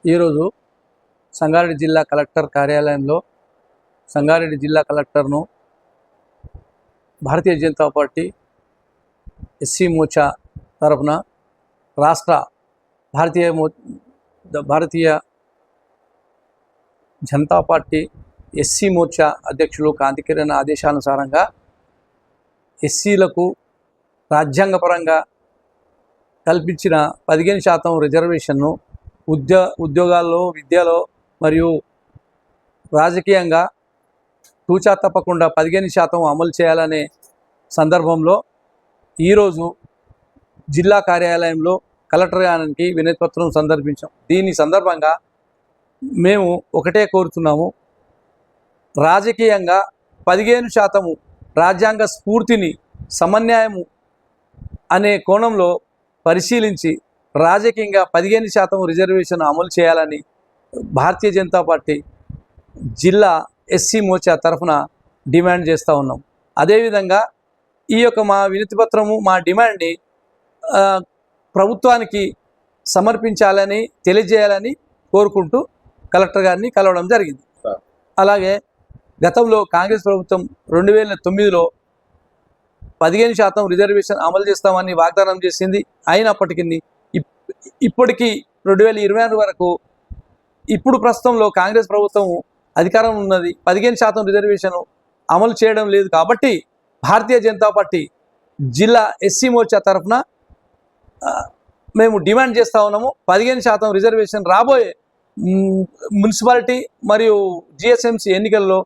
ఈరోజు సంగారెడ్డి జిల్లా కలెక్టర్ కార్యాలయంలో సంగారెడ్డి జిల్లా కలెక్టర్ను భారతీయ జనతా పార్టీ ఎస్సీ మోర్చా తరఫున రాష్ట్ర భారతీయ జనతా పార్టీ ఎస్సీ మోర్చా అధ్యక్షులు కాంతికిరణ్ ఆదేశానుసారంగా ఎస్సీలకు రాజ్యాంగపరంగా కల్పించిన 15% రిజర్వేషన్ను ఉద్యోగాల్లో, విద్యలో మరియు రాజకీయంగా తూచా తప్పకుండా 15% అమలు చేయాలనే సందర్భంలో ఈరోజు జిల్లా కార్యాలయంలో కలెక్టర్ గారికి వినతిపత్రం సందర్భించాం. దీని సందర్భంగా మేము ఒకటే కోరుతున్నాము, రాజకీయంగా 15% రాజ్యాంగ స్ఫూర్తిని సమన్యాయము అనే కోణంలో పరిశీలించి రాజకీయంగా 15% రిజర్వేషన్ అమలు చేయాలని భారతీయ జనతా పార్టీ జిల్లా ఎస్సీ మోర్చా తరఫున డిమాండ్ చేస్తూ ఉన్నాం. అదేవిధంగా ఈ యొక్క మా వినతిపత్రము, మా డిమాండ్ని ప్రభుత్వానికి సమర్పించాలని తెలియజేయాలని కోరుకుంటూ కలెక్టర్ గారిని కలవడం జరిగింది. అలాగే గతంలో కాంగ్రెస్ ప్రభుత్వం 2009లో 15% రిజర్వేషన్ అమలు చేస్తామని వాగ్దానం చేసింది. అయినప్పటికీ ఇప్పటికీ 2026 వరకు ఇప్పుడు ప్రస్తుతంలో కాంగ్రెస్ ప్రభుత్వం అధికారం ఉన్నది, 15% రిజర్వేషన్ అమలు చేయడం లేదు. కాబట్టి భారతీయ జనతా పార్టీ జిల్లా ఎస్సీ మోర్చా తరఫున మేము డిమాండ్ చేస్తూ ఉన్నాము, 15% రిజర్వేషన్ రాబోయే మున్సిపాలిటీ మరియు జిహెచ్ఎంసీ ఎన్నికల్లో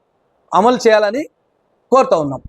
అమలు చేయాలని కోరుతూ ఉన్నాం.